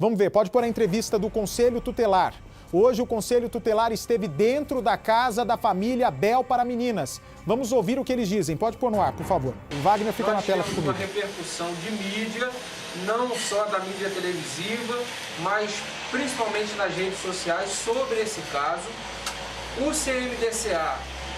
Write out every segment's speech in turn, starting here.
Vamos ver, pode pôr a entrevista do Conselho Tutelar. Hoje o Conselho Tutelar esteve dentro da casa da família Bel para meninas. Vamos ouvir o que eles dizem. Pode pôr no ar, por favor. O Wagner fica na tela aqui comigo. Uma repercussão de mídia, não só da mídia televisiva, mas principalmente nas redes sociais sobre esse caso. O CMDCA,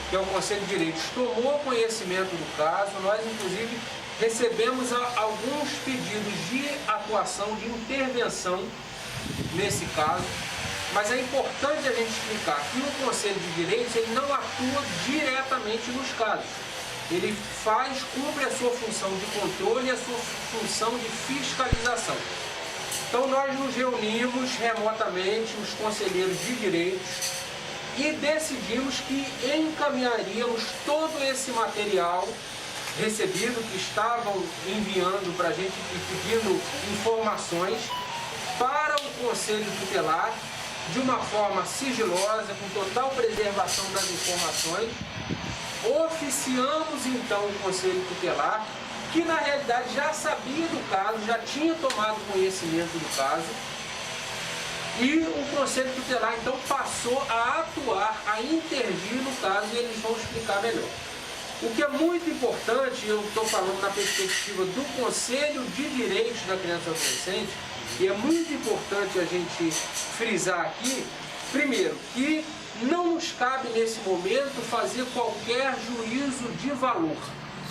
que é o Conselho de Direitos, tomou conhecimento do caso. Nós, inclusive, recebemos alguns pedidos de atuação, de intervenção nesse caso. Mas é importante a gente explicar que o Conselho de Direitos ele não atua diretamente nos casos. Ele cumpre a sua função de controle e a sua função de fiscalização. Então nós nos reunimos remotamente, os conselheiros de direitos, e decidimos que encaminharíamos todo esse material recebido, que estavam enviando para a gente e pedindo informações para o Conselho Tutelar, de uma forma sigilosa, com total preservação das informações. Oficiamos então o Conselho Tutelar, que na realidade já sabia do caso, já tinha tomado conhecimento do caso, e o Conselho Tutelar então passou a atuar, a intervir no caso, e eles vão explicar melhor. O que é muito importante, eu estou falando na perspectiva do Conselho de Direitos da Criança e Adolescente, e é muito importante a gente frisar aqui, primeiro, que não nos cabe nesse momento fazer qualquer juízo de valor.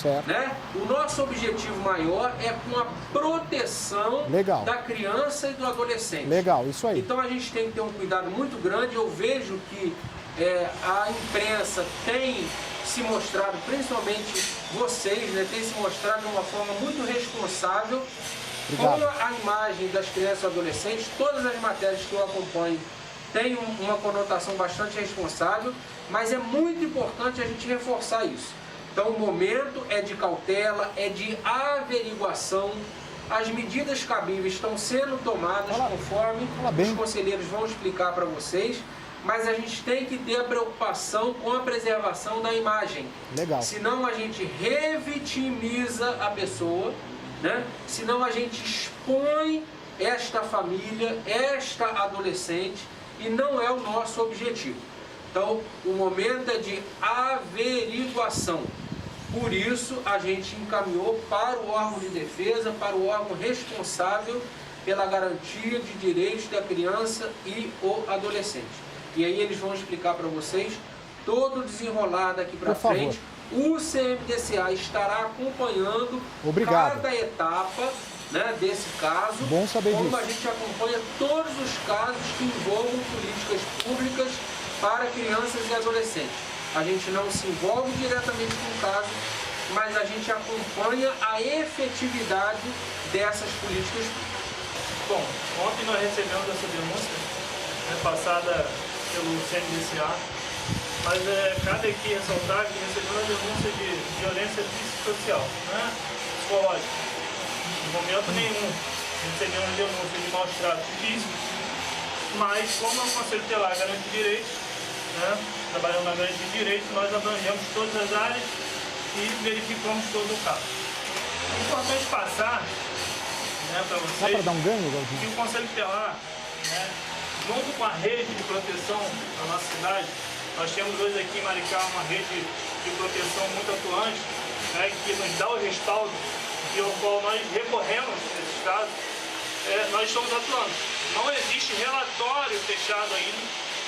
Certo. Né? O nosso objetivo maior é com a proteção da criança e do adolescente. Legal, isso aí. Então a gente tem que ter um cuidado muito grande. Eu vejo que a imprensa tem se mostrado, principalmente vocês, né, tem se mostrado de uma forma muito responsável. Obrigado. Com a imagem das crianças e adolescentes, todas as matérias que eu acompanho têm uma conotação bastante responsável, mas é muito importante a gente reforçar isso. Então o momento é de cautela, é de averiguação. As medidas cabíveis estão sendo tomadas conforme os conselheiros vão explicar para vocês, mas a gente tem que ter a preocupação com a preservação da imagem. Legal. Senão a gente revitimiza a pessoa, né? Senão a gente expõe esta família, esta adolescente, e não é o nosso objetivo. Então, o momento é de averiguação. Por isso, a gente encaminhou para o órgão de defesa, para o órgão responsável pela garantia de direitos da criança e o adolescente. E aí eles vão explicar para vocês todo o desenrolar daqui para frente. O CMDCA estará acompanhando cada etapa, né, desse caso. Bom saber como disso. a gente acompanha todos os casos que envolvam políticas públicas para crianças e adolescentes. A gente não se envolve diretamente com o caso, mas a gente acompanha a efetividade dessas políticas públicas. Bom, ontem nós recebemos essa denúncia, né, passada pelo CMDCA, mas cabe aqui ressaltar que recebeu uma denúncia de violência psicossocial, né, psicológica. Em momento nenhum recebemos uma denúncia de maus tratos físicos, mas como é o Conselho Tutelar garante direitos, né, trabalhando na garantia de direitos, nós abrangemos todas as áreas e verificamos todo o caso. É importante passar, né, para vocês, dá para dar um ganho, Galdinho? Que o Conselho Tutelar, né, junto com a rede de proteção da nossa cidade, nós temos hoje aqui em Maricá uma rede de proteção muito atuante, né, que nos dá o respaldo e ao qual nós recorremos nesses casos. Nós estamos atuando. Não existe relatório fechado ainda,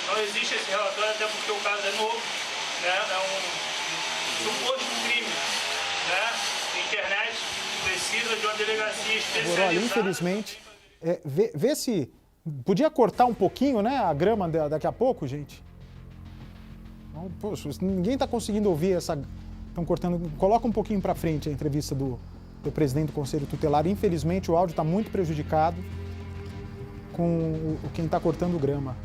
não existe esse relatório, até porque o caso é novo, né, é um suposto crime, né, internet precisa de uma delegacia especializada. Agora, infelizmente, vê se podia cortar um pouquinho, né, a grama daqui a pouco, gente. Poxa, ninguém está conseguindo ouvir essa... Estão cortando... Coloca um pouquinho para frente a entrevista do presidente do Conselho Tutelar. Infelizmente, o áudio está muito prejudicado com quem está cortando grama.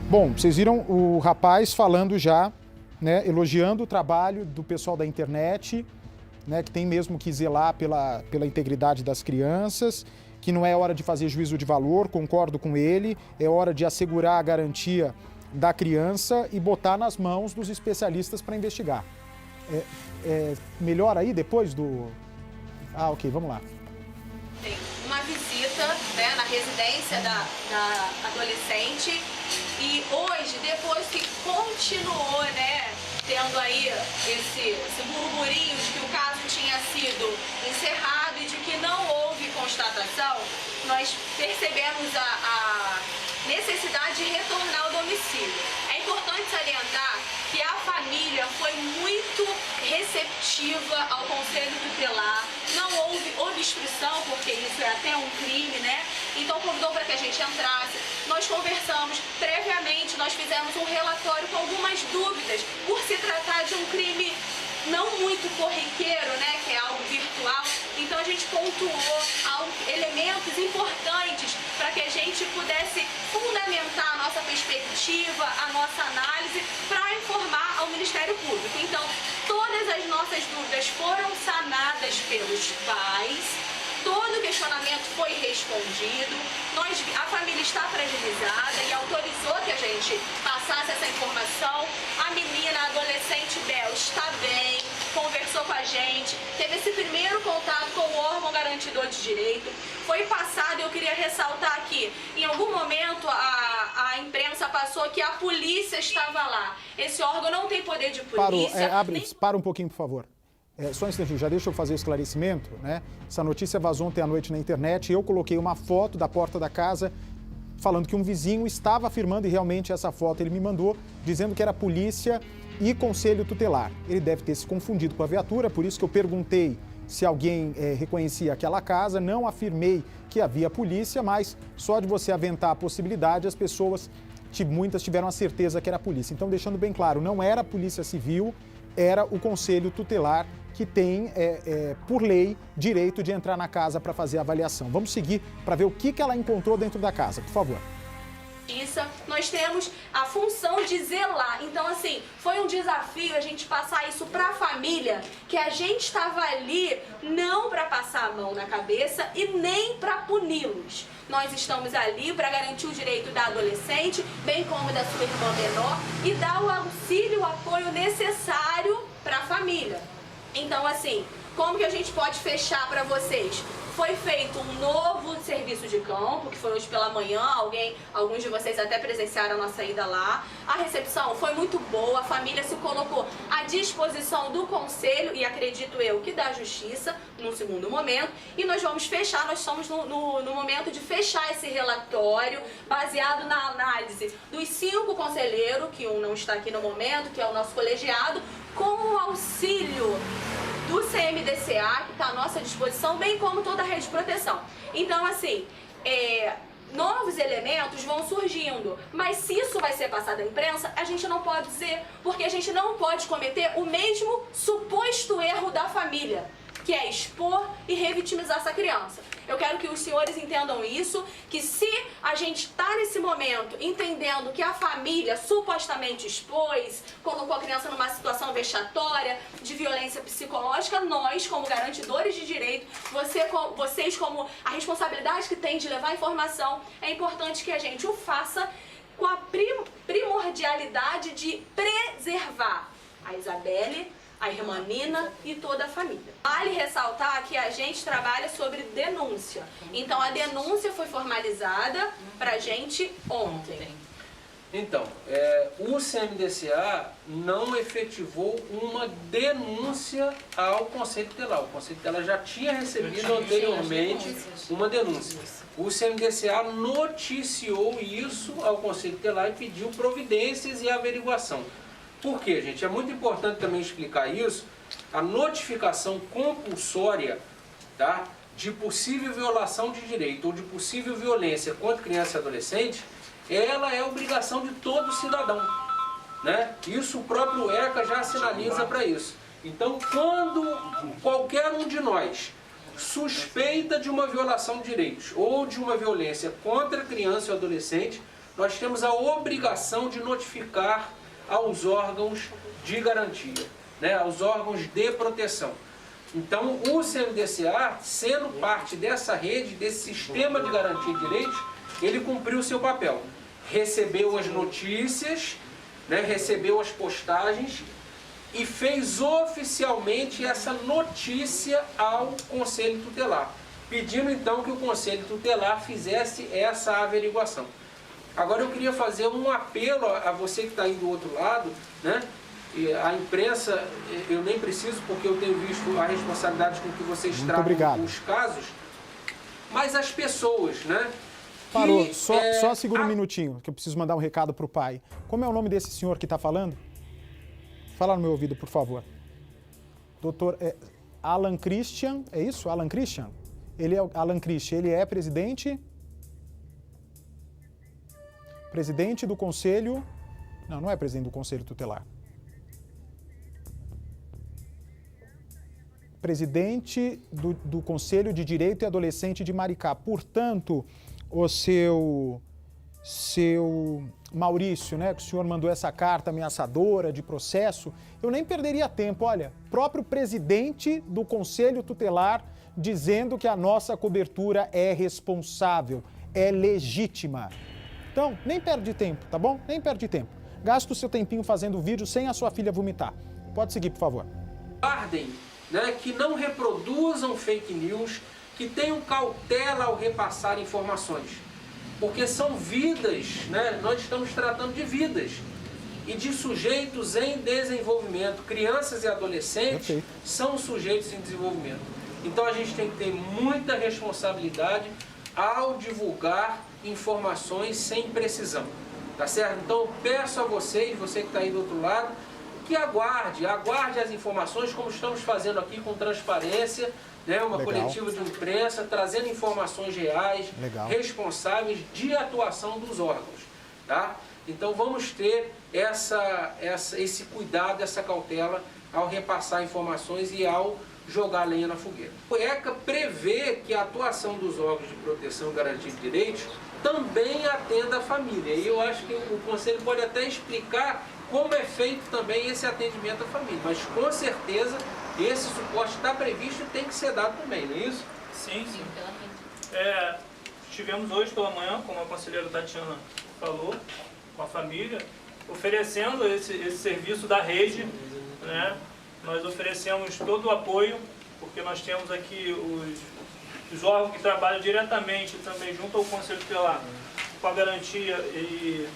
Bom, vocês viram o rapaz falando já, né, elogiando o trabalho do pessoal da internet, né, que tem mesmo que zelar pela integridade das crianças, que não é hora de fazer juízo de valor, concordo com ele, é hora de assegurar a garantia da criança e botar nas mãos dos especialistas para investigar. Melhor aí depois do... Ah, ok, vamos lá. Tem uma visita visita, né, na residência da adolescente. E hoje, depois que continuou, né, tendo aí esse burburinho de que o caso tinha sido encerrado e de que não houve constatação, nós percebemos a necessidade de retornar ao domicílio. É importante salientar que a família foi muito receptiva ao conselho tutelar, não houve obstrução, porque isso é até um crime, né? Então convidou para que a gente entrasse, nós conversamos previamente, nós fizemos um relatório com algumas dúvidas, por se tratar de um crime não muito corriqueiro, né, que é algo virtual, então a gente pontuou elementos importantes para que a gente pudesse fundamentar a nossa perspectiva, a nossa análise, para informar ao Ministério Público. Então, todas as nossas dúvidas foram sanadas pelos pais, todo o questionamento foi respondido, a família está fragilizada e autorizou que a gente passasse essa informação. A menina, a adolescente Bel, está bem, conversou com a gente, teve esse primeiro contato com o órgão garantidor de direito, foi passado, eu queria ressaltar aqui, em algum momento a imprensa passou que a polícia estava lá. Esse órgão não tem poder de polícia. Para um pouquinho, por favor. Só um instantinho, já deixa eu fazer o esclarecimento, né? Essa notícia vazou ontem à noite na internet e eu coloquei uma foto da porta da casa falando que um vizinho estava afirmando, e realmente essa foto ele me mandou, dizendo que era polícia e conselho tutelar. Ele deve ter se confundido com a viatura, por isso que eu perguntei se alguém reconhecia aquela casa, não afirmei que havia polícia, mas só de você aventar a possibilidade, as pessoas, muitas tiveram a certeza que era a polícia. Então, deixando bem claro, não era a Polícia Civil, era o conselho tutelar que tem, por lei, direito de entrar na casa para fazer a avaliação. Vamos seguir para ver o que ela encontrou dentro da casa, por favor. Nós temos a função de zelar. Então, assim, foi um desafio a gente passar isso para a família, que a gente estava ali não para passar a mão na cabeça e nem para puni-los. Nós estamos ali para garantir o direito da adolescente, bem como da sua irmã menor, e dar o auxílio, o apoio necessário para a família. Então, assim, como que a gente pode fechar para vocês? Foi feito um novo serviço de campo, que foi hoje pela manhã, alguns de vocês até presenciaram a nossa ida lá. A recepção foi muito boa, a família se colocou à disposição do conselho e acredito eu que da justiça, num segundo momento. E nós vamos fechar, nós estamos no momento de fechar esse relatório, baseado na análise dos 5 conselheiros, que um não está aqui no momento, que é o nosso colegiado, com o auxílio do CMDCA, que está à nossa disposição, bem como toda a rede de proteção. Então, assim, novos elementos vão surgindo, mas se isso vai ser passado à imprensa, a gente não pode dizer, porque a gente não pode cometer o mesmo suposto erro da família, que é expor e revitimizar essa criança. Eu quero que os senhores entendam isso, que se a gente está nesse momento entendendo que a família supostamente expôs, colocou a criança numa situação vexatória, de violência psicológica, nós, como garantidores de direito, vocês como a responsabilidade que tem de levar informação, é importante que a gente o faça com a primordialidade de preservar a Isabelle, a irmã Nina e toda a família. Vale ressaltar que a gente trabalha sobre denúncia. Então, a denúncia foi formalizada pra gente ontem. Então, o CMDCA não efetivou uma denúncia ao Conselho Tutelar. O Conselho Tutelar já tinha recebido anteriormente uma denúncia. O CMDCA noticiou isso ao Conselho Tutelar e pediu providências e averiguação. Por quê, gente? É muito importante também explicar isso. A notificação compulsória, tá, de possível violação de direito ou de possível violência contra criança e adolescente, ela é obrigação de todo cidadão, né? Isso o próprio ECA já sinaliza para isso. Então, quando qualquer um de nós suspeita de uma violação de direitos ou de uma violência contra criança ou adolescente, nós temos a obrigação de notificar aos órgãos de garantia, né, aos órgãos de proteção. Então, o CMDCA, sendo parte dessa rede, desse sistema de garantia de direitos, ele cumpriu o seu papel. Recebeu as notícias, né, recebeu as postagens e fez oficialmente essa notícia ao Conselho Tutelar. pedindo então que o Conselho Tutelar fizesse essa averiguação. Agora eu queria fazer um apelo a você que está aí do outro lado, né? E a imprensa, eu nem preciso, porque eu tenho visto a responsabilidade com que vocês tratam os casos, mas as pessoas, né? Parou, só segura um minutinho, que eu preciso mandar um recado para o pai. Como é o nome desse senhor que está falando? Fala no meu ouvido, por favor. Doutor Alan Christian, é isso? Alan Christian? Ele é Alan Christian, ele é presidente do Conselho... Não, não é presidente do Conselho Tutelar. Presidente do Conselho de Direito e Adolescente de Maricá. Portanto, o seu Maurício, né, que o senhor mandou essa carta ameaçadora de processo, eu nem perderia tempo. Olha, próprio presidente do Conselho Tutelar dizendo que a nossa cobertura é responsável, é legítima. Então, nem perde tempo, tá bom? Nem perde tempo. Gasta o seu tempinho fazendo vídeo sem a sua filha vomitar. Pode seguir, por favor. Guardem, né, que não reproduzam fake news, que tenham cautela ao repassar informações. Porque são vidas, né? Nós estamos tratando de vidas e de sujeitos em desenvolvimento. Crianças e adolescentes são sujeitos em desenvolvimento. Então a gente tem que ter muita responsabilidade ao divulgar informações sem precisão. Tá certo? Então eu peço a você que está aí do outro lado, que aguarde as informações, como estamos fazendo aqui com transparência, né? Uma coletiva de imprensa, trazendo informações reais, responsáveis de atuação dos órgãos. Tá? Então vamos ter esse cuidado, essa cautela ao repassar informações e ao jogar lenha na fogueira. O ECA prevê que a atuação dos órgãos de proteção e garantia de direitos também atenda a família. E eu acho que o Conselho pode até explicar como é feito também esse atendimento à família. Mas com certeza esse suporte está previsto e tem que ser dado também, não é isso? Sim, sim. Estivemos hoje pela manhã, como a conselheira Tatiana falou, com a família, oferecendo esse serviço da rede, né? Nós oferecemos todo o apoio, porque nós temos aqui os órgãos que trabalham diretamente também junto ao Conselho Tutelar, com a garantia e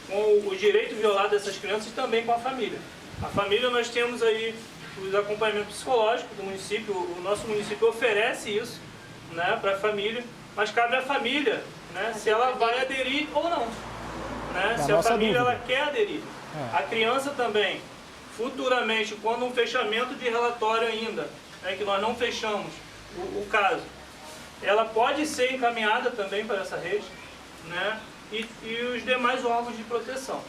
com o direito violado dessas crianças e também com a família. A família, nós temos aí os acompanhamentos psicológicos do município, o nosso município oferece isso, né, para a família, mas cabe à família, né, se ela vai aderir ou não, né, se a família ela quer aderir. A criança também, futuramente, quando um fechamento de relatório ainda, né, que nós não fechamos o caso, ela pode ser encaminhada também para essa rede, né, e os demais órgãos de proteção.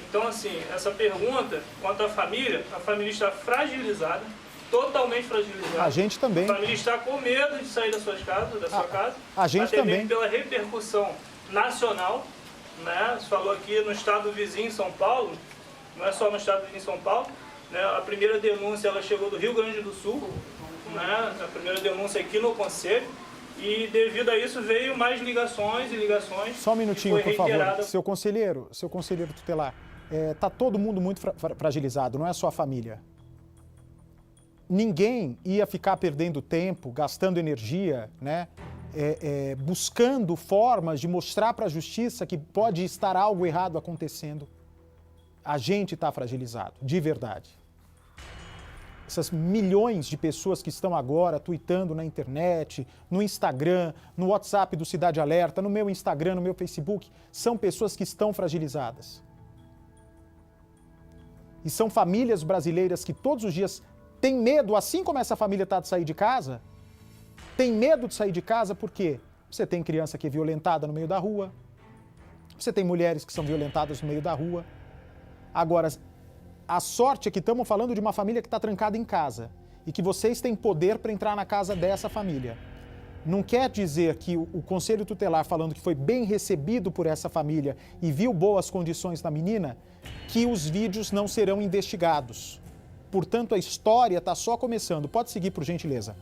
Então, assim, essa pergunta, quanto à família está fragilizada, totalmente fragilizada. A gente também. A família está com medo de sair da sua casa. A gente até também. mesmo pela repercussão nacional, né? Você falou aqui no estado vizinho, São Paulo, não é só no estado vizinho, São Paulo, né? A primeira denúncia, ela chegou do Rio Grande do Sul, né? A primeira denúncia aqui no Conselho. E devido a isso veio mais ligações e ligações. Só um minutinho, por favor. Seu conselheiro tutelar, tá todo mundo muito fragilizado, não é só a família. Ninguém ia ficar perdendo tempo, gastando energia, né? Buscando formas de mostrar para a justiça que pode estar algo errado acontecendo. A gente está fragilizado, de verdade. Essas milhões de pessoas que estão agora tweetando na internet, no Instagram, no WhatsApp do Cidade Alerta, no meu Instagram, no meu Facebook, são pessoas que estão fragilizadas. E são famílias brasileiras que todos os dias têm medo, assim como essa família está de sair de casa, tem medo de sair de casa porque você tem criança que é violentada no meio da rua, você tem mulheres que são violentadas no meio da rua. Agora, a sorte é que estamos falando de uma família que está trancada em casa e que vocês têm poder para entrar na casa dessa família. Não quer dizer que o Conselho Tutelar, falando que foi bem recebido por essa família e viu boas condições na menina, que os vídeos não serão investigados. Portanto, a história está só começando. Pode seguir, por gentileza.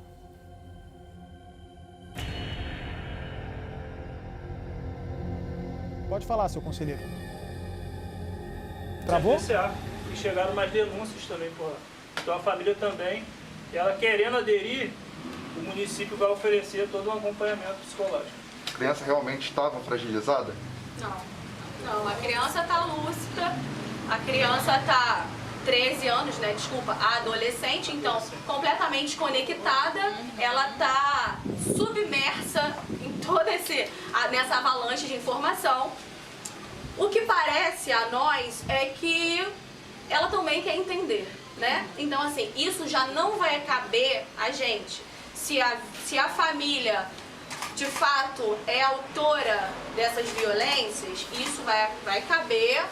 Pode falar, seu conselheiro. Travou? E chegaram mais denúncias também, porra. Então a família também, ela querendo aderir, o município vai oferecer todo um acompanhamento psicológico. A criança realmente estava fragilizada? Não, a criança está lúcida, a criança está 13 anos, né? Desculpa, a adolescente, então completamente conectada, ela está submersa em toda nessa avalanche de informação. O que parece a nós é que ela também quer entender, né? Então, assim, isso já não vai caber a gente. Se a família, de fato, é autora dessas violências, isso vai caber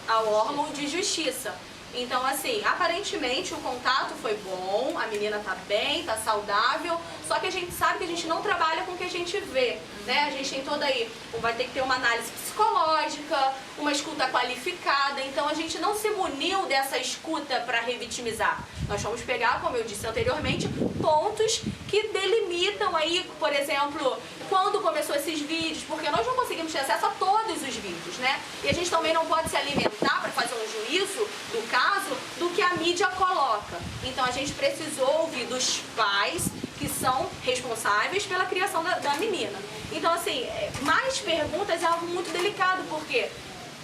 ao órgão de justiça. Então, assim, aparentemente o contato foi bom, a menina tá bem, tá saudável, só que a gente sabe que a gente não trabalha com o que a gente vê, né? A gente tem toda aí, vai ter que ter uma análise psicológica, uma escuta qualificada, então a gente não se muniu dessa escuta para revitimizar. Nós vamos pegar, como eu disse anteriormente, pontos que delimitam aí, por exemplo, quando começou esses vídeos, porque nós não conseguimos ter acesso a todos os vídeos, né? E a gente também não pode se alimentar para fazer um juízo do caso do que a mídia coloca. Então a gente precisou ouvir dos pais que são responsáveis pela criação da menina. Então, assim, mais perguntas é algo muito delicado, porque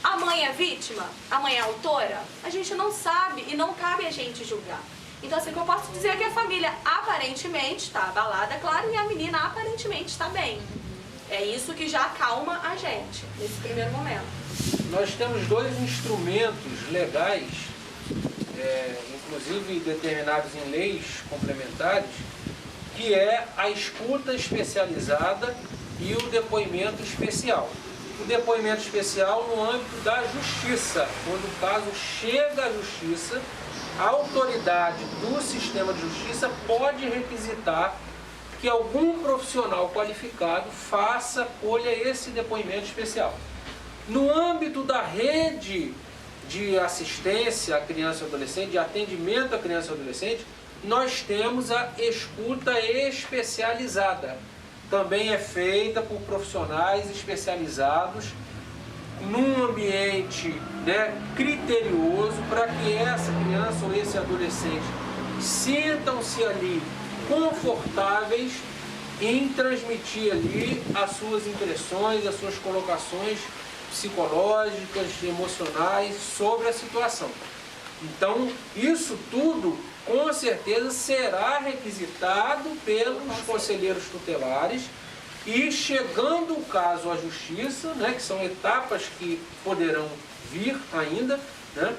a mãe é vítima? A mãe é autora? A gente não sabe e não cabe a gente julgar. Então, assim, o que eu posso dizer é que a família aparentemente está abalada, claro, e a menina aparentemente está bem. É isso que já acalma a gente nesse primeiro momento. Nós temos dois instrumentos legais, inclusive determinados em leis complementares, que é a escuta especializada e o depoimento especial. O depoimento especial no âmbito da justiça, quando o caso chega à justiça, a autoridade do sistema de justiça pode requisitar que algum profissional qualificado faça, colha esse depoimento especial. No âmbito da rede de assistência à criança e adolescente, de atendimento à criança e adolescente, nós temos a escuta especializada. Também é feita por profissionais especializados num ambiente, né, criterioso para que essa criança ou esse adolescente sintam-se ali confortáveis em transmitir ali as suas impressões, as suas colocações psicológicas, emocionais sobre a situação. Então, isso tudo, com certeza, será requisitado pelos conselheiros tutelares e, chegando o caso à justiça, né, que são etapas que poderão vir ainda, né,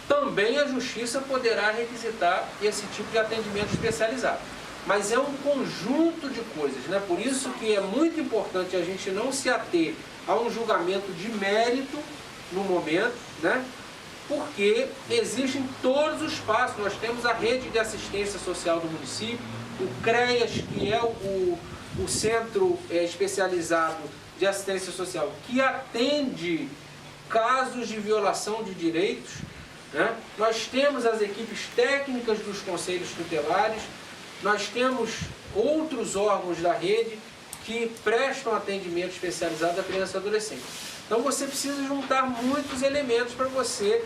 também a justiça poderá requisitar esse tipo de atendimento especializado. Mas é um conjunto de coisas, né? Por isso que é muito importante a gente não se ater a um julgamento de mérito no momento, né? Porque existem todos os passos. Nós temos a rede de assistência social do município, o CREAS, que é o Centro Especializado de Assistência Social, que atende casos de violação de direitos, né? Nós temos as equipes técnicas dos conselhos tutelares, nós temos outros órgãos da rede que prestam atendimento especializado à criança e adolescente. Então você precisa juntar muitos elementos para você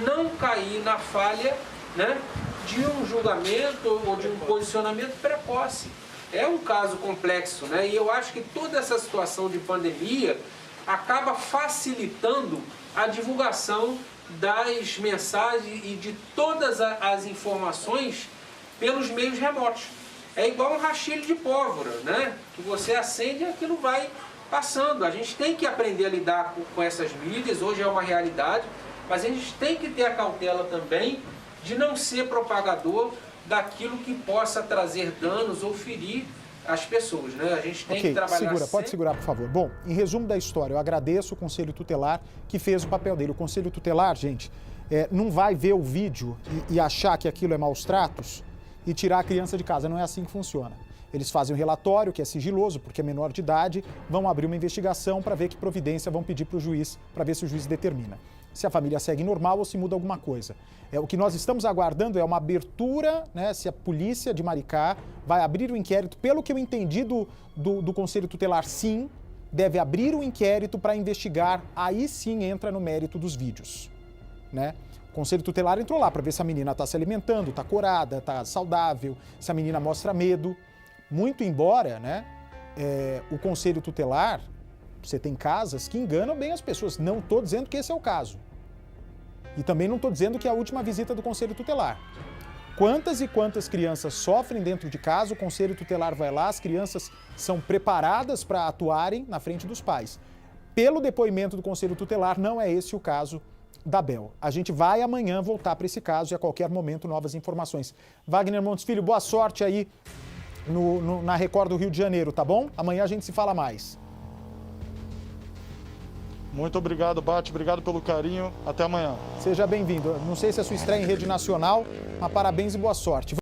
não cair na falha, né, de um julgamento ou de um posicionamento precoce. É um caso complexo, né? E eu acho que toda essa situação de pandemia acaba facilitando a divulgação das mensagens e de todas as informações pelos meios remotos. É igual um rachilho de pólvora, né? Que você acende e aquilo vai passando. A gente tem que aprender a lidar com essas mídias, hoje é uma realidade, mas a gente tem que ter a cautela também de não ser propagador daquilo que possa trazer danos ou ferir as pessoas, né? A gente tem que trabalhar Pode segurar, por favor. Bom, em resumo da história, eu agradeço o Conselho Tutelar que fez o papel dele. O Conselho Tutelar, gente, não vai ver o vídeo e achar que aquilo é maus tratos e tirar a criança de casa. Não é assim que funciona. Eles fazem um relatório, que é sigiloso, porque é menor de idade, vão abrir uma investigação para ver que providência vão pedir para o juiz, para ver se o juiz determina se a família segue normal ou se muda alguma coisa. O que nós estamos aguardando é uma abertura, né, se a polícia de Maricá vai abrir o inquérito. Pelo que eu entendi do Conselho Tutelar, sim, deve abrir o inquérito para investigar, aí sim entra no mérito dos vídeos, né? O Conselho Tutelar entrou lá para ver se a menina está se alimentando, está corada, está saudável, se a menina mostra medo. Muito embora, né, o conselho tutelar, você tem casas que enganam bem as pessoas. Não estou dizendo que esse é o caso. E também não estou dizendo que é a última visita do conselho tutelar. Quantas e quantas crianças sofrem dentro de casa, o conselho tutelar vai lá, as crianças são preparadas para atuarem na frente dos pais. Pelo depoimento do conselho tutelar, não é esse o caso da Bel. A gente vai amanhã voltar para esse caso e a qualquer momento novas informações. Wagner Montes Filho, boa sorte aí na Record do Rio de Janeiro, tá bom? Amanhã a gente se fala mais. Muito obrigado, Bate. Obrigado pelo carinho. Até amanhã. Seja bem-vindo. Não sei se é a sua estreia em rede nacional, mas parabéns e boa sorte.